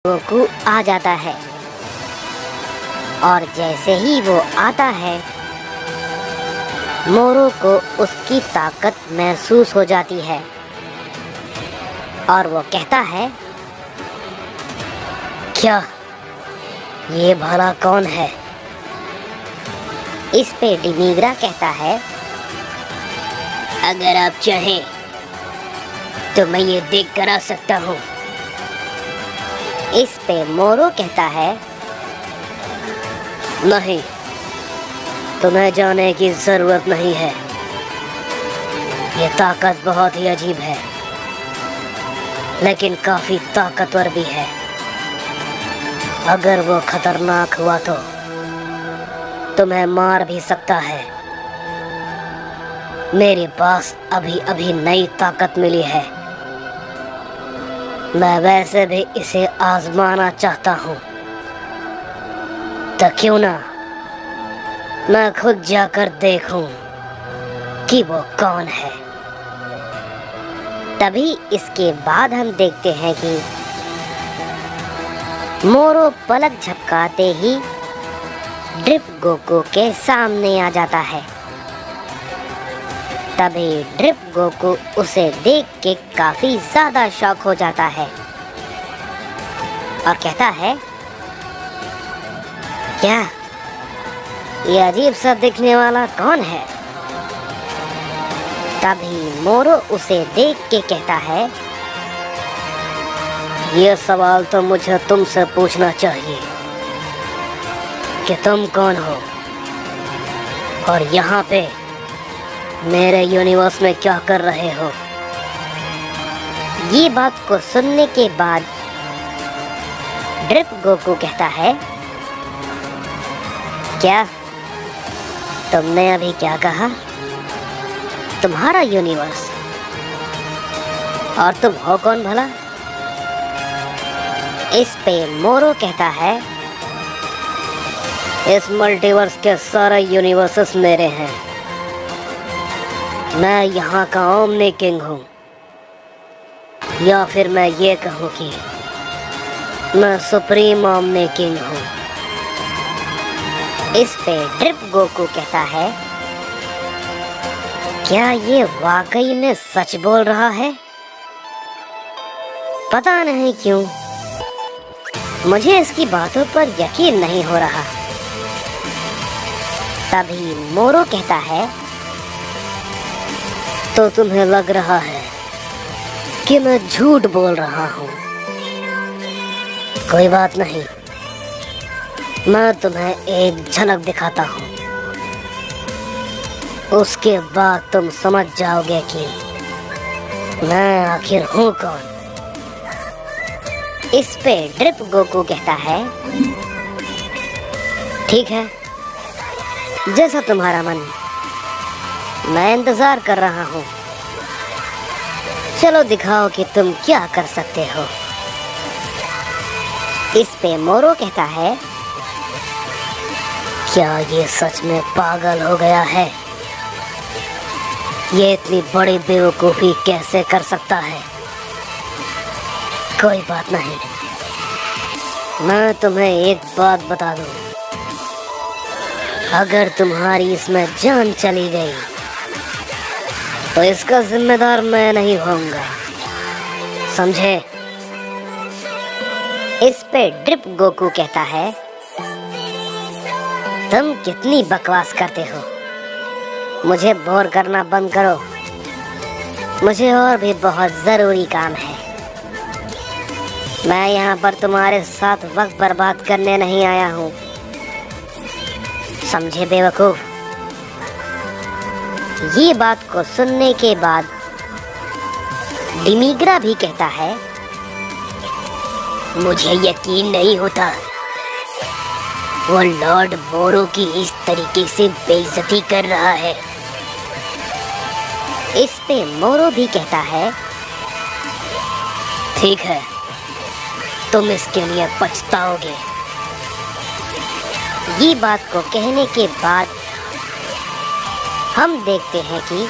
Goku आ जाता है और जैसे ही वो आता है मोरू को उसकी ताकत महसूस हो जाती है और वो कहता है, क्या ये भला कौन है? इस पे डिमिग्रा कहता है, अगर आप चाहें तो मैं ये देख कर आ सकता हूँ। इस पे मोरू कहता है, नहीं, तुम्हें जाने की जरूरत नहीं है। ये ताकत बहुत ही अजीब है, लेकिन काफी ताकतवर भी है। अगर वो खतरनाक हुआ तो तुम्हें मार भी सकता है। मेरे पास अभी अभी नई ताकत मिली है। मैं वैसे भी इसे आजमाना चाहता हूँ, तो क्यों ना मैं खुद जाकर देखूं कि वो कौन है। तभी इसके बाद हम देखते हैं कि मोरू पलक झपकाते ही ड्रिप गोकू के सामने आ जाता है। तभी ड्रिप गोकू उसे देख के काफी ज्यादा शॉक हो जाता है और कहता है, क्या ये अजीब सा दिखने वाला कौन है? तभी मोरू उसे देख के कहता है, ये सवाल तो मुझे तुमसे पूछना चाहिए कि तुम कौन हो और यहाँ पे मेरे यूनिवर्स में क्या कर रहे हो? ये बात को सुनने के बाद ड्रिप गोकू कहता है, क्या तुमने अभी क्या कहा? तुम्हारा यूनिवर्स? और तुम हो कौन भला? इस पे मोरू कहता है, इस मल्टीवर्स के सारे यूनिवर्सेस मेरे हैं। मैं यहाँ का ओमनी किंग हूँ, या फिर मैं ये कहूँ कि मैं सुप्रीम ओमनी किंग हूँ। इस पे ड्रिप गोकू कहता है, क्या ये वाकई में सच बोल रहा है? पता नहीं क्यों मुझे इसकी बातों पर यकीन नहीं हो रहा। तभी मोरू कहता है, तो तुम्हें लग रहा है कि मैं झूठ बोल रहा हूँ? कोई बात नहीं, मैं तुम्हें एक झलक दिखाता हूँ। उसके बाद तुम समझ जाओगे कि मैं आखिर हूँ कौन। इस पे ड्रिप गोकू कहता है, ठीक है, जैसा तुम्हारा मन, मैं इंतजार कर रहा हूँ। चलो दिखाओ कि तुम क्या कर सकते हो। इस पे मोरू कहता है, क्या ये सच में पागल हो गया है? ये इतनी बड़ी बेवकूफ़ी कैसे कर सकता है? कोई बात नहीं, मैं तुम्हें एक बात बता दूं, अगर तुम्हारी इसमें जान चली गई तो इसका जिम्मेदार मैं नहीं होऊंगा, समझे? इस पे ड्रिप गोकू कहता है, तुम कितनी बकवास करते हो। मुझे बोर करना बंद करो, मुझे और भी बहुत जरूरी काम है। मैं यहाँ पर तुम्हारे साथ वक्त बर्बाद करने नहीं आया हूँ, समझे बेवकूफ? ये बात को सुनने के बाद डिमिग्रा भी कहता है, मुझे यकीन नहीं होता वो लॉर्ड मोरू की इस तरीके से बेइज्जती कर रहा है। इस पे मोरू भी कहता है, ठीक है, तुम इसके लिए पछताओगे। ये बात को कहने के बाद हम देखते हैं कि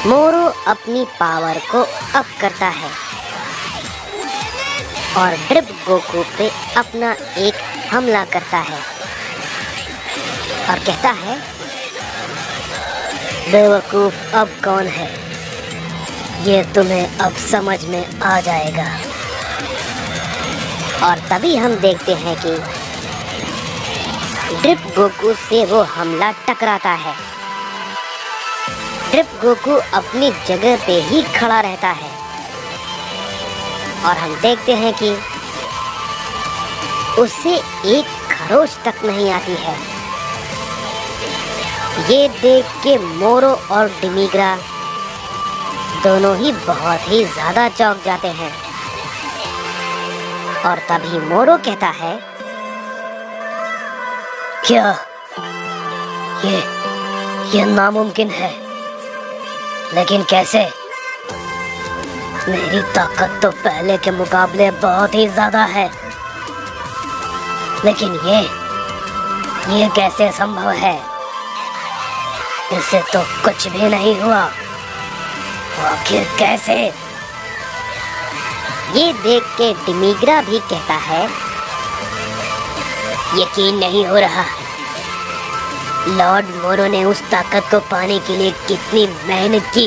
मोरू अपनी पावर को अप करता है और ड्रिप गोकू पे अपना एक हमला करता है और कहता है, बेवकूफ अब कौन है, ये तुम्हें अब समझ में आ जाएगा। और तभी हम देखते हैं कि ड्रिप गोकू से वो हमला टकराता है। ड्रिप गोकू अपनी जगह पे ही खड़ा रहता है और हम देखते हैं कि उससे एक खरोच तक नहीं आती है। ये देख के मोरो और डिमिग्रा दोनों ही बहुत ही ज्यादा चौंक जाते हैं। और तभी मोरो कहता है, क्या ये नामुमकिन है, लेकिन कैसे? मेरी ताकत तो पहले के मुकाबले बहुत ही ज्यादा है, लेकिन ये कैसे संभव है? इससे तो कुछ भी नहीं हुआ, आखिर कैसे? ये देख के डिमिग्रा भी कहता है, यकीन नहीं हो रहा। लॉर्ड मोरो ने उस ताकत को पाने के लिए कितनी मेहनत की,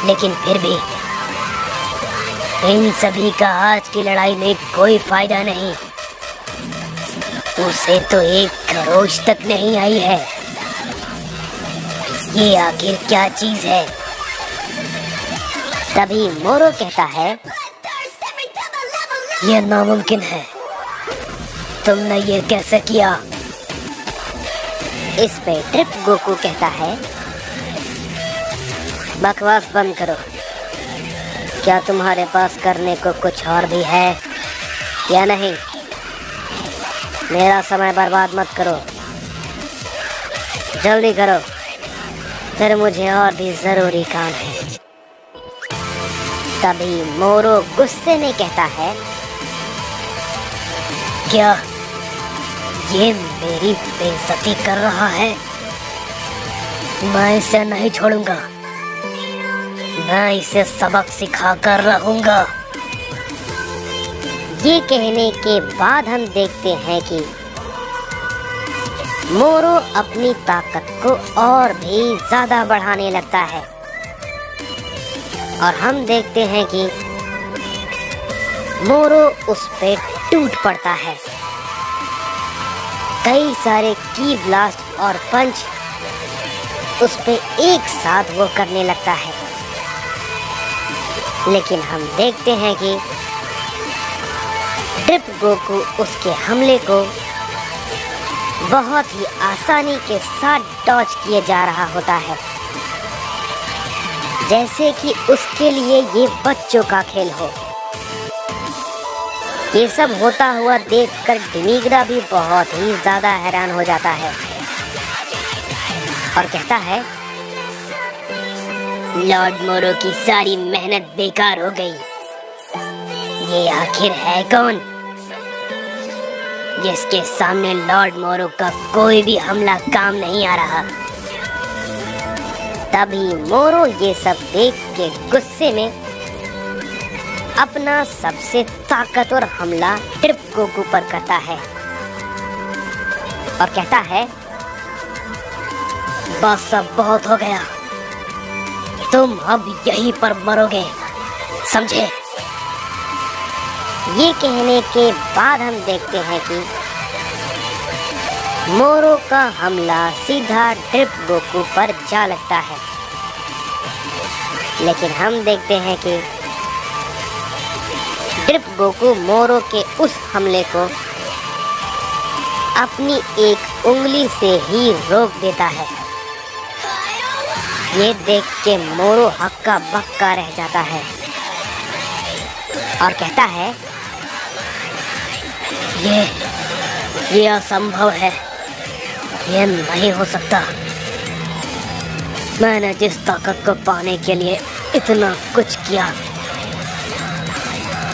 लेकिन फिर भी इन सभी का आज की लड़ाई में कोई फायदा नहीं। उसे तो एक खरोच तक नहीं आई है। ये आखिर क्या चीज है? तभी मोरो कहता है, ये नामुमकिन है, तुमने ये कैसे किया? इस पे ड्रिप गोकू कहता है, बकवास बंद करो। क्या तुम्हारे पास करने को कुछ और भी है या नहीं? मेरा समय बर्बाद मत करो, जल्दी करो, फिर मुझे और भी जरूरी काम है। तभी मोरो गुस्से में कहता है, क्या ये मेरी बेइज्जती कर रहा है? मैं इसे नहीं छोड़ूंगा, मैं इसे सबक सिखा कर रहूंगा। ये कहने के बाद हम देखते हैं कि मोरो अपनी ताकत को और भी ज्यादा बढ़ाने लगता है और हम देखते हैं कि मोरो उस पे टूट पड़ता है। कई सारे की ब्लास्ट और पंच उस पे एक साथ वो करने लगता है, लेकिन हम देखते हैं कि ड्रिप गोकू उसके हमले को बहुत ही आसानी के साथ डॉज किए जा रहा होता है, जैसे कि उसके लिए ये बच्चों का खेल हो। ये सब होता हुआ देखकर डिमिग्रा भी बहुत ही ज्यादा हैरान हो जाता है और कहता है, लॉर्ड मोरो की सारी मेहनत बेकार हो गई। ये आखिर है कौन जिसके सामने लॉर्ड मोरो का कोई भी हमला काम नहीं आ रहा? तभी मोरो ये सब देख के गुस्से में अपना सबसे ताकतवर हमला ड्रिप गोकू पर करता है और कहता है, बस अब बहुत हो गया, तुम अब यहीं पर मरोगे, समझे? ये कहने के बाद हम देखते हैं कि मोरो का हमला सीधा ड्रिप गोकू पर जा लगता है, लेकिन हम देखते हैं कि ड्रिप गोकू मोरो के उस हमले को अपनी एक उंगली से ही रोक देता है। ये देख के मोरो हक्का बक्का रह जाता है और कहता है, ये असंभव है, ये नहीं हो सकता। मैंने जिस ताकत को पाने के लिए इतना कुछ किया,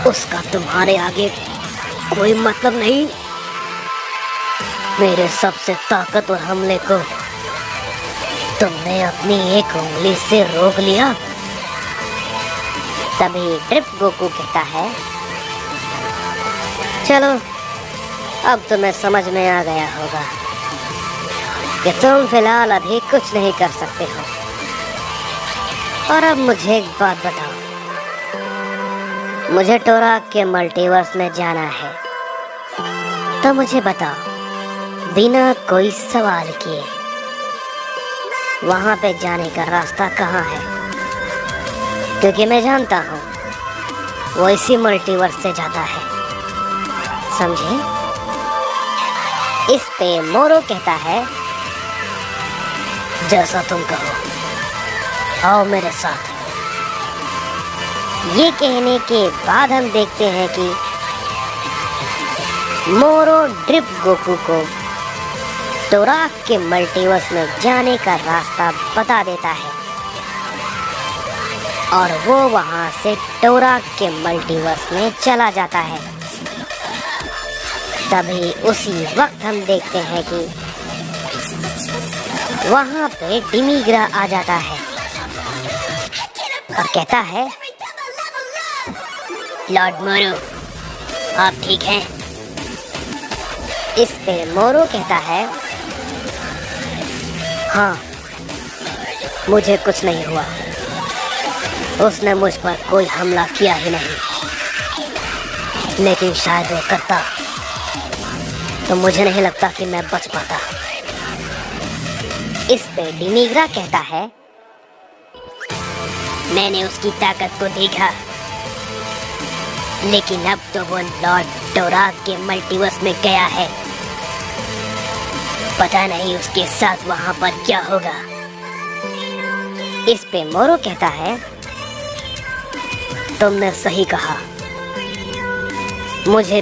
उसका तुम्हारे आगे कोई मतलब नहीं। मेरे सबसे ताकतवर हमले को तुमने अपनी एक उंगली से रोक लिया। तभी ड्रिप गोकू कहता है, चलो अब तुम्हें समझ में आ गया होगा कि तुम फिलहाल अभी कुछ नहीं कर सकते हो। और अब मुझे एक बात बताओ, मुझे टोराक के मल्टीवर्स में जाना है, तो मुझे बताओ बिना कोई सवाल किए वहां पे जाने का रास्ता कहाँ है? क्योंकि मैं जानता हूँ वो इसी मल्टीवर्स से जाता है, समझे? इस पे मोरो कहता है, जैसा तुम कहो, आओ मेरे साथ। ये कहने के बाद हम देखते हैं कि मोरो ड्रिप गोकू को टोराक के मल्टीवर्स में जाने का रास्ता बता देता है और वो वहां से टोराक के मल्टीवर्स में चला जाता है। तभी उसी वक्त हम देखते हैं कि वहां पे डिमिग्रा आ जाता है और कहता है, लॉर्ड मोरो, आप ठीक हैं? इस पे मोरो कहता है, हाँ, मुझे कुछ नहीं हुआ। उसने मुझ पर कोई हमला किया ही नहीं, लेकिन शायद वो करता तो मुझे नहीं लगता कि मैं बच पाता। इस पे डिमिग्रा कहता है, मैंने उसकी ताकत को देखा, लेकिन अब तो वो लॉर्ड टोराक के मल्टीवर्स में गया है। पता नहीं उसके साथ वहां पर क्या होगा। इस पे मोरो कहता है, तुमने सही कहा, मुझे भी